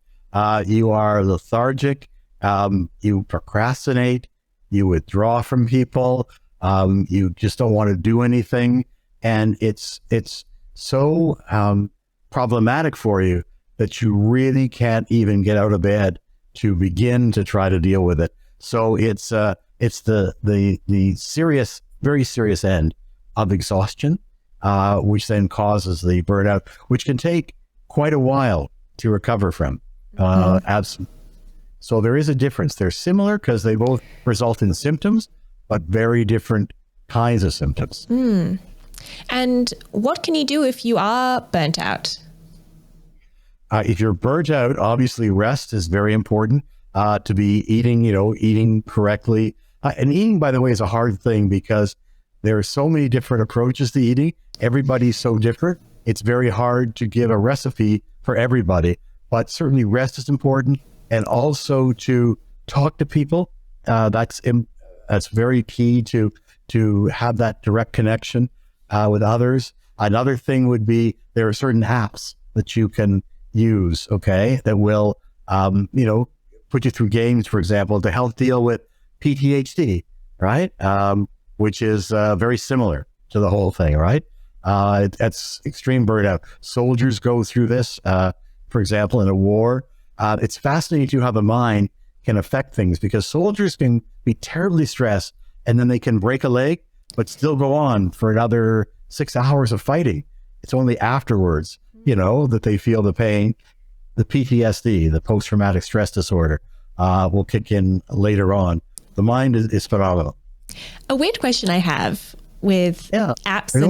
You are lethargic. You procrastinate. You withdraw from people. You just don't want to do anything, and it's so problematic for you that you really can't even get out of bed to begin to try to deal with it. So it's the serious, very serious end of exhaustion, which then causes the burnout, which can take quite a while to recover from. Absolutely. So there is a difference. They're similar because they both result in symptoms, but very different kinds of symptoms. And what can you do if you are burnt out? If you're burnt out, obviously rest is very important. To be eating correctly. And eating, by the way, is a hard thing because there are so many different approaches to eating. Everybody's so different. It's very hard to give a recipe for everybody, but certainly rest is important. And also to talk to people. That's very key to have that direct connection with others. Another thing would be, there are certain apps that you can use, okay, that will, put you through games, for example, to help deal with PTSD, right? Which is very similar to the whole thing, right? That's extreme burnout. Soldiers go through this, for example, in a war. It's fascinating to how the mind can affect things, because soldiers can be terribly stressed and then they can break a leg, but still go on for another 6 hours of fighting. It's only afterwards, that they feel the pain. The PTSD, the post-traumatic stress disorder, will kick in later on. The mind is phenomenal. A weird question I have with apps and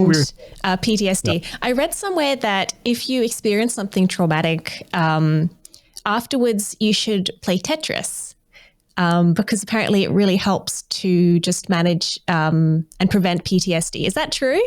PTSD. Yeah. I read somewhere that if you experience something traumatic, afterwards you should play Tetris, because apparently it really helps to just manage and prevent PTSD. Is that true?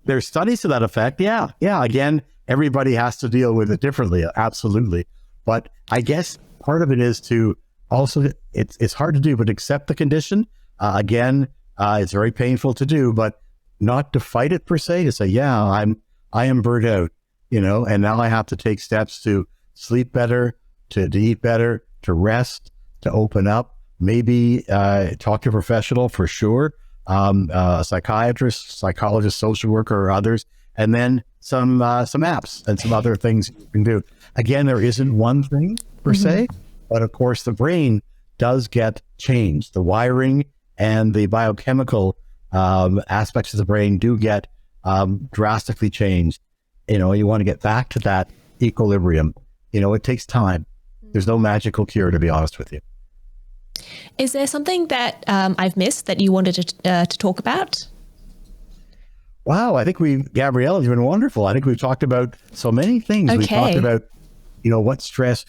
There's studies to that effect. Yeah. Again, everybody has to deal with it differently. Absolutely. But I guess part of it is to also, it's hard to do, but accept the condition. Again, it's very painful to do, but not to fight it per se, to say, I am burnt out, and now I have to take steps to sleep better, to eat better, to rest, to open up, maybe talk to a professional for sure, a psychiatrist, psychologist, social worker, or others, and then some apps and some other things you can do. Again, there isn't one thing per se, but of course the brain does get changed. The wiring and the biochemical aspects of the brain do get drastically changed. You want to get back to that equilibrium. It takes time. There's no magical cure, to be honest with you. Is there something that I've missed that you wanted to talk about? Wow, I think Gabriella, you've been wonderful. I think we've talked about so many things. Okay. We've talked about, what stress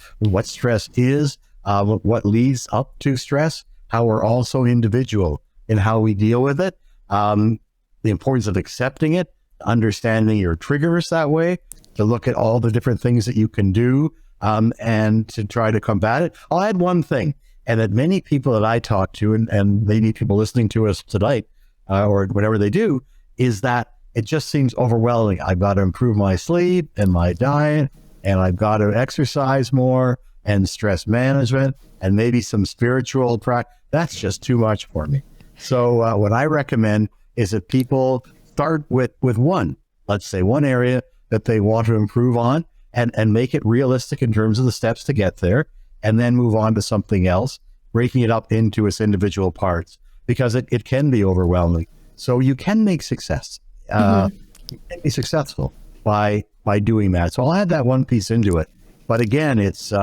is, what leads up to stress, how we're also individual in how we deal with it, the importance of accepting it, understanding your triggers that way, to look at all the different things that you can do, and to try to combat it. I'll add one thing, and that many people that I talk to, and maybe people listening to us tonight, or whatever they do, is that it just seems overwhelming. I've got to improve my sleep and my diet, and I've got to exercise more, and stress management, and maybe some spiritual practice. That's just too much for me. So what I recommend is that people start with one, let's say one area that they want to improve on, and make it realistic in terms of the steps to get there, and then move on to something else, breaking it up into its individual parts, because it can be overwhelming. So you can make success. You can be successful by doing that. So I'll add that one piece into it. But again, it's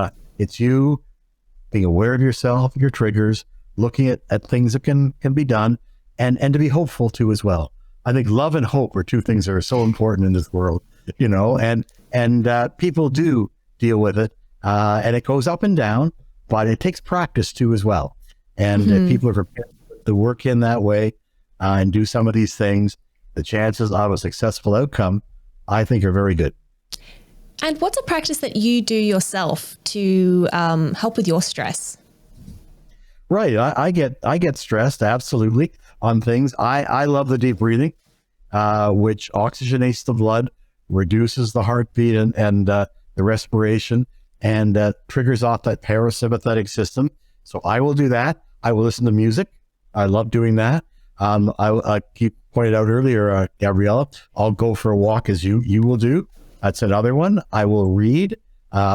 you being aware of yourself, your triggers, looking at things that can be done, and to be hopeful too as well. I think love and hope are two things that are so important in this world, and people do deal with it, and it goes up and down, but it takes practice too as well. And if people are prepared to work in that way and do some of these things, the chances of a successful outcome, I think, are very good. And what's a practice that you do yourself to help with your stress? Right. I get stressed, absolutely, on things. I love the deep breathing, which oxygenates the blood, reduces the heartbeat and the respiration, and triggers off that parasympathetic system. So I will do that. I will listen to music. I love doing that. I keep pointed out earlier, Gabriella, I'll go for a walk as you will do. That's another one. I will read,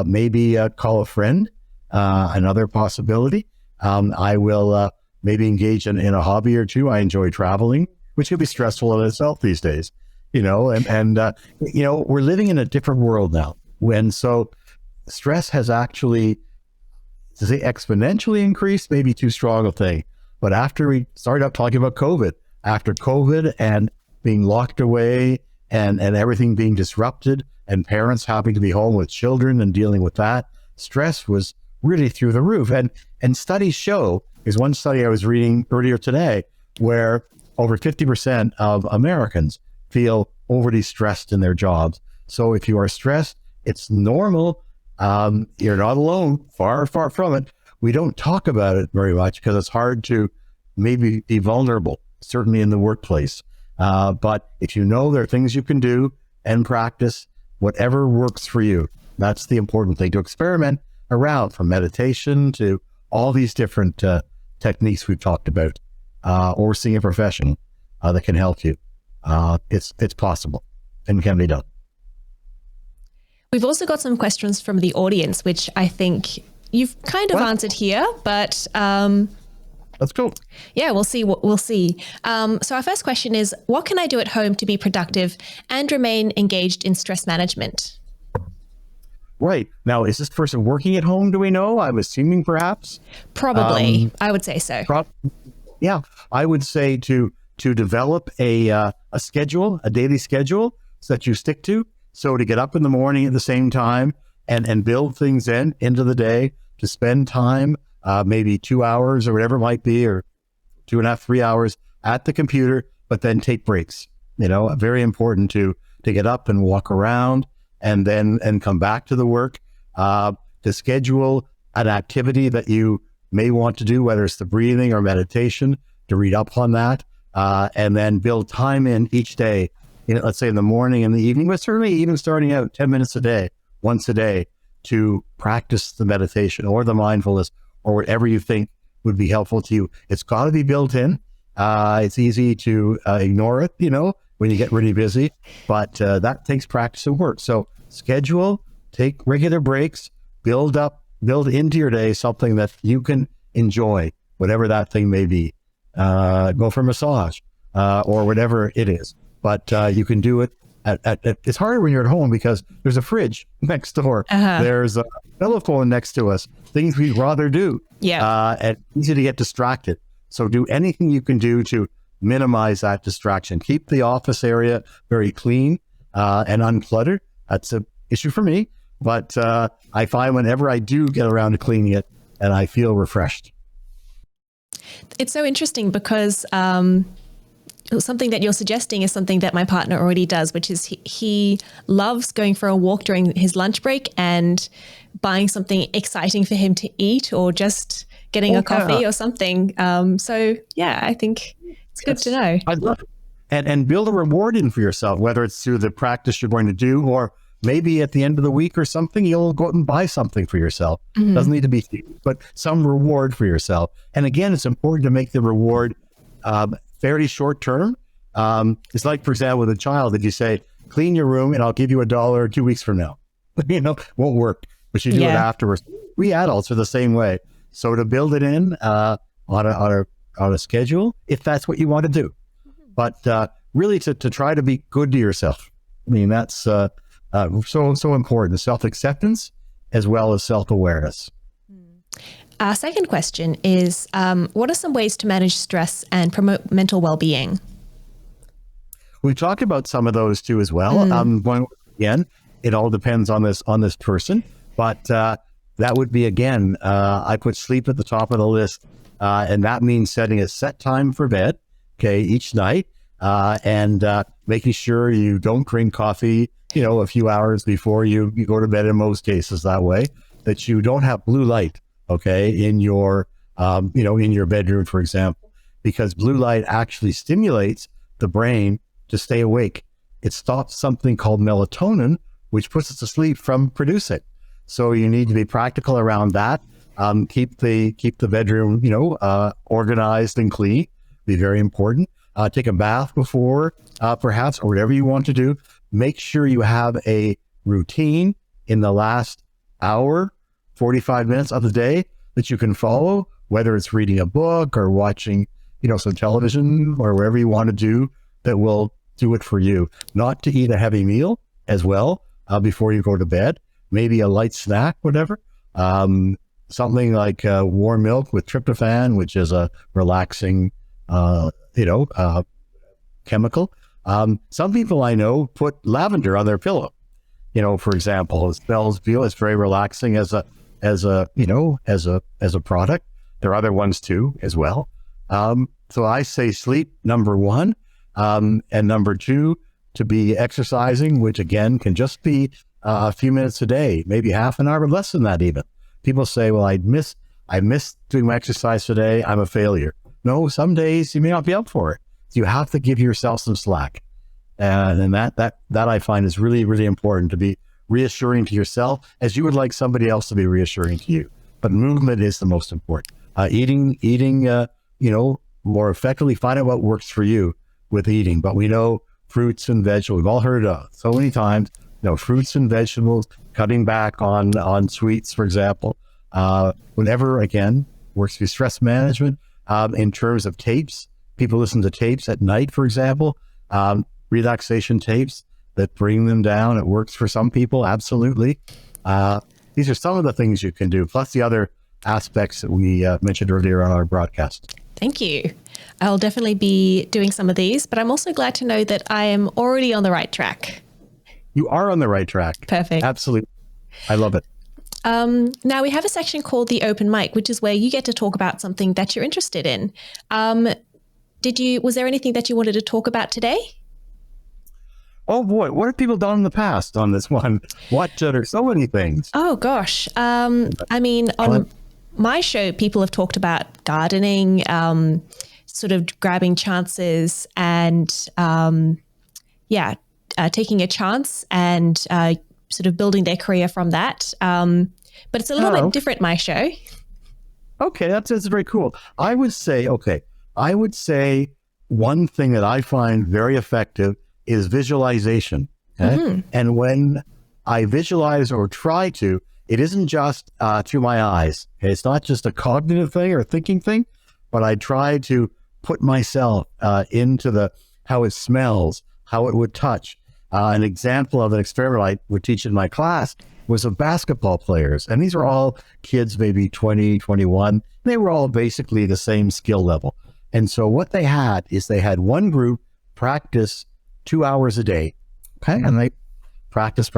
maybe call a friend, another possibility. I will maybe engage in a hobby or two. I enjoy traveling, which can be stressful in itself these days, and we're living in a different world now. So stress has actually, to say exponentially increased, maybe too strong a thing. But after we started up talking about COVID, after COVID and being locked away and everything being disrupted, and parents having to be home with children and dealing with that, stress was really through the roof. And studies show, there's one study I was reading earlier today, where over 50% of Americans feel overly stressed in their jobs. So if you are stressed, it's normal. You're not alone, far, far from it. We don't talk about it very much because it's hard to maybe be vulnerable, certainly in the workplace. But if you know there are things you can do and practice, whatever works for you, that's the important thing, to experiment around, from meditation to all these different techniques we've talked about, or seeing a professional that can help you. It's possible and can be done. We've also got some questions from the audience, which I think you've kind of answered here, but let's go. Yeah, we'll see. We'll see. So our first question is, what can I do at home to be productive and remain engaged in stress management? Right. Now, is this person working at home? Do we know? I'm assuming perhaps. Probably. I would say so. Yeah. I would say to develop a schedule, a daily schedule that you stick to. So to get up in the morning at the same time and build things into the day, to spend time, maybe 2 hours or whatever it might be, or 2.5, 3 hours at the computer, but then take breaks. Very important to get up and walk around and come back to the work, to schedule an activity that you may want to do, whether it's the breathing or meditation, to read up on that, and then build time in each day. Let's say in the morning and the evening, but certainly even starting out 10 minutes a day, once a day, to practice the meditation or the mindfulness or whatever you think would be helpful to you. It's got to be built in. It's easy to ignore it, when you get really busy, but that takes practice and work. So schedule, take regular breaks, build into your day something that you can enjoy, whatever that thing may be. Go for a massage or whatever it is. But you can do it it's harder when you're at home because there's a fridge next door. There's a telephone next to us, things we'd rather do. Yeah. And easy to get distracted. So do anything you can do to minimize that distraction. Keep the office area very clean and uncluttered. That's an issue for me. But I find whenever I do get around to cleaning it, and I feel refreshed. It's so interesting because something that you're suggesting is something that my partner already does, which is he loves going for a walk during his lunch break and buying something exciting for him to eat, or just getting a coffee or something. So yeah, I think it's good to know. I love it. And build a reward in for yourself, whether it's through the practice you're going to do, or maybe at the end of the week or something, you'll go out and buy something for yourself. Doesn't need to be cheap, but some reward for yourself. And again, it's important to make the reward fairly short term. It's like, for example, with a child that you say, clean your room and I'll give you $1 2 weeks from now. Won't work, but you do it afterwards. We adults are the same way. So to build it in on a schedule, if that's what you want to do, but really to try to be good to yourself. I mean, that's so important. Self-acceptance as well as self-awareness. Our second question is, what are some ways to manage stress and promote mental well-being? We've talked about some of those too as well. Again, it all depends on this person, but that would be, again, I put sleep at the top of the list, and that means setting a set time for bed, each night, and making sure you don't drink coffee, a few hours before you go to bed in most cases, that way, that you don't have blue light, in your, in your bedroom, for example, because blue light actually stimulates the brain to stay awake. It stops something called melatonin, which puts us to sleep from producing. So you need to be practical around that. Keep the bedroom, organized and clean. Be very important. Take a bath before, perhaps, or whatever you want to do. Make sure you have a routine in the last hour, 45 minutes of the day that you can follow, whether it's reading a book or watching, some television or whatever you want to do that will do it for you. Not to eat a heavy meal as well before you go to bed. Maybe a light snack, whatever. Something like warm milk with tryptophan, which is a relaxing, chemical. Some people I know put lavender on their pillow. For example, it smells it's very relaxing as a product. There are other ones too as well. So I say sleep, number one, and number two, to be exercising, which again can just be a few minutes a day, maybe half an hour, less than that even. People say, well, I miss doing my exercise today. I'm a failure. No, some days you may not be up for it. You have to give yourself some slack. And that I find is really, really important, to be reassuring to yourself as you would like somebody else to be reassuring to you. But movement is the most important. Eating, more effectively, find out what works for you with eating. But we know fruits and vegetables, we've all heard of so many times, fruits and vegetables, cutting back on sweets, for example. Whenever, again, works through stress management. In terms of tapes, people listen to tapes at night, for example, relaxation tapes that bring them down. It works for some people, absolutely. These are some of the things you can do, plus the other aspects that we mentioned earlier on our broadcast. Thank you. I'll definitely be doing some of these, but I'm also glad to know that I am already on the right track. You are on the right track. Perfect. Absolutely. I love it. Now we have a section called the open mic, which is where you get to talk about something that you're interested in. Was there anything that you wanted to talk about today? Oh boy, what have people done in the past on this one? There's so many things. Oh gosh. On my show, people have talked about gardening, sort of grabbing chances and, taking a chance and sort of building their career from that. But it's a little bit different, my show. Okay, that's very cool. I would say one thing that I find very effective is visualization. Okay? Mm-hmm. And when I visualize or try to, it isn't just through my eyes. Okay? It's not just a cognitive thing or a thinking thing, but I try to put myself into how it smells, how it would touch. An example of an experiment I would teach in my class was of basketball players. And these are all kids, maybe 20, 21. They were all basically the same skill level. And so what they had is they had one group practice 2 hours a day. Okay. And they practice.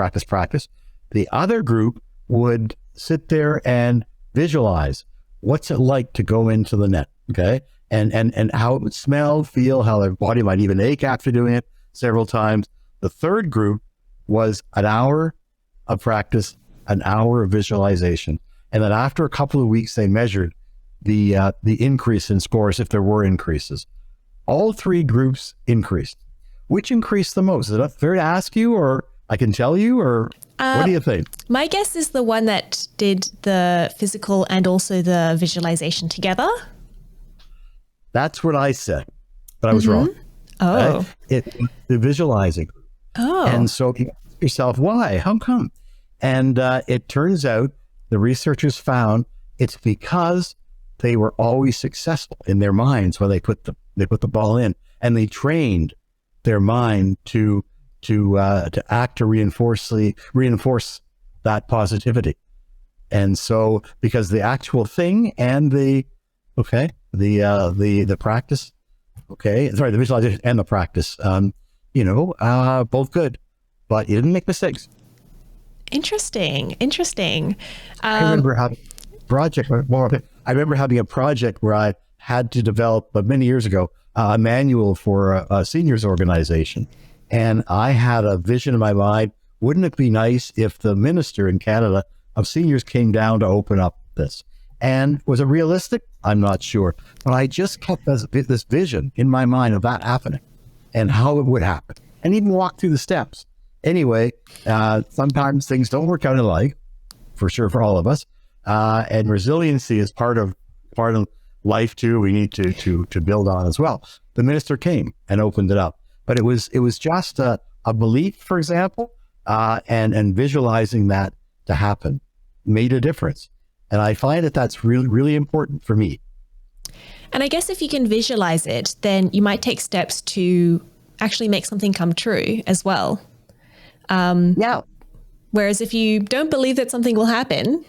The other group would sit there and visualize what's it like to go into the net. Okay. and how it would smell, feel, how their body might even ache after doing it several times. The third group was an hour of practice, an hour of visualization. And then after a couple of weeks, they measured the increase in scores if there were increases. All three groups increased. Which increased the most? Is it fair to ask you, or I can tell you, or what do you think? My guess is the one that did the physical and also the visualization together. That's what I said, but I was wrong. Oh. The visualizing. Oh. And so you ask yourself, why? How come? And it turns out the researchers found it's because they were always successful in their minds when they put the ball in, and they trained their mind to act to reinforce that positivity. And so, because the actual thing and the practice, the visualization and the practice, both good, but you didn't make mistakes. Interesting. I remember having a project where I had to develop, but many years ago, a manual for a seniors organization. And I had a vision in my mind. Wouldn't it be nice if the minister in Canada of seniors came down to open up this? And was it realistic? I'm not sure. But I just kept this vision in my mind of that happening and how it would happen, and even walk through the steps. Anyway, sometimes things don't work out in life, for sure, for all of us. And resiliency is part of life too. We need to build on as well. The minister came and opened it up, but it was just a belief, for example, and visualizing that to happen made a difference. And I find that that's really, really important for me. And I guess if you can visualize it, then you might take steps to actually make something come true as well. Yeah. Whereas if you don't believe that something will happen,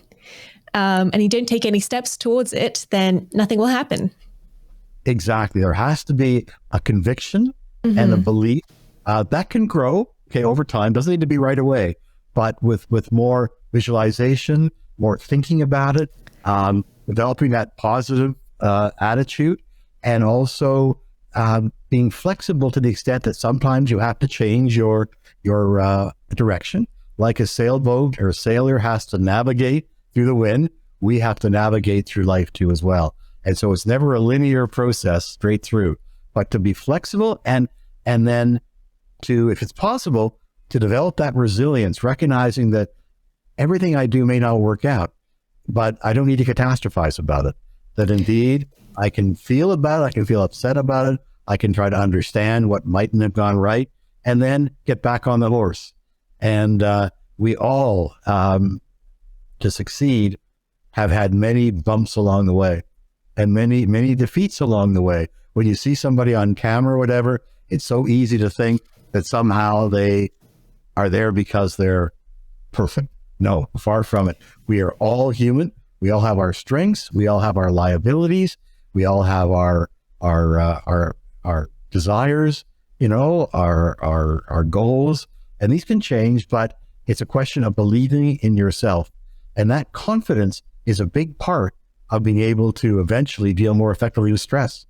and you don't take any steps towards it, then nothing will happen. Exactly. There has to be a conviction and a belief that can grow over time. Doesn't need to be right away, but with more visualization, more thinking about it, developing that positive attitude, and also being flexible to the extent that sometimes you have to change your direction. Like a sailboat or a sailor has to navigate through the wind, we have to navigate through life too as well. And so it's never a linear process straight through, but to be flexible and then to, if it's possible, to develop that resilience, recognizing that everything I do may not work out, but I don't need to catastrophize about it. That indeed I can feel about it, I can feel upset about it, I can try to understand what mightn't have gone right, and then get back on the horse. And we all, to succeed, have had many bumps along the way and many, many defeats along the way. When you see somebody on camera or whatever, it's so easy to think that somehow they are there because they're perfect. No, far from it. We are all human. We all have our strengths. We all have our liabilities. We all have our desires, our goals, and these can change, but it's a question of believing in yourself. And that confidence is a big part of being able to eventually deal more effectively with stress.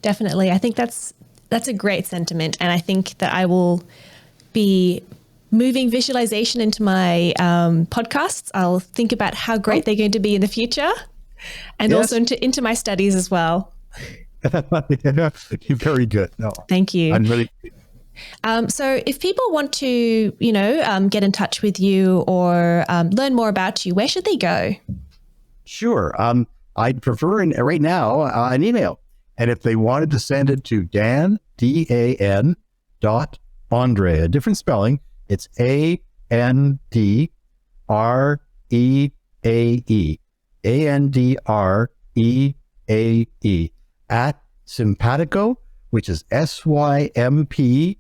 Definitely. I think that's a great sentiment. And I think that I will be moving visualization into my podcasts. I'll think about how great they're going to be in the future, and also into my studies as well. You're very good. No, thank you. I'm really... So if people want to, get in touch with you or learn more about you, where should they go? Sure. I'd prefer right now an email. And if they wanted to send it to Dan, DAN, Andreae, a different spelling, it's ANDREAE, ANDREAE, at Simpatico, which is SYMPATICO,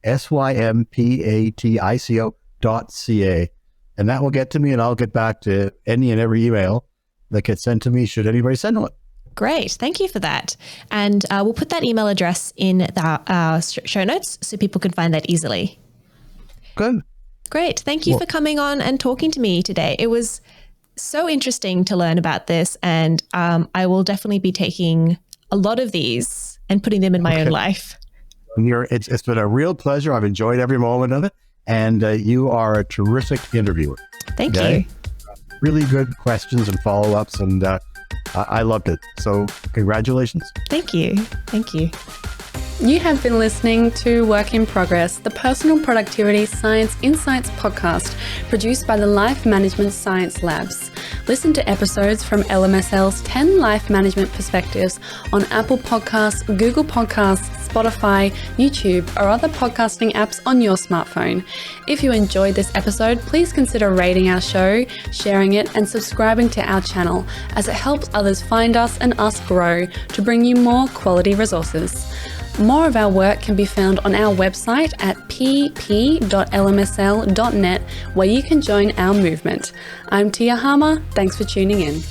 SYMPATICO.ca. And that will get to me, and I'll get back to any and every email that gets sent to me, should anybody send one. Great. Thank you for that. And we'll put that email address in the show notes so people can find that easily. Good. Great. Thank you for coming on and talking to me today. It was so interesting to learn about this. And I will definitely be taking a lot of these and putting them in my own life. It's been a real pleasure. I've enjoyed every moment of it. And you are a terrific interviewer. Thank you. Really good questions and follow-ups. And I loved it. So congratulations. Thank you. Thank you. You have been listening to Work in Progress, the Personal Productivity Science Insights podcast produced by the Life Management Science Labs. Listen to episodes from LMSL's 10 Life Management Perspectives on Apple Podcasts, Google Podcasts, Spotify, YouTube, or other podcasting apps on your smartphone. If you enjoyed this episode, please consider rating our show, sharing it, and subscribing to our channel, as it helps others find us and us grow to bring you more quality resources. More of our work can be found on our website at pp.lmsl.net, where you can join our movement. I'm Tia Harmer. Thanks for tuning in.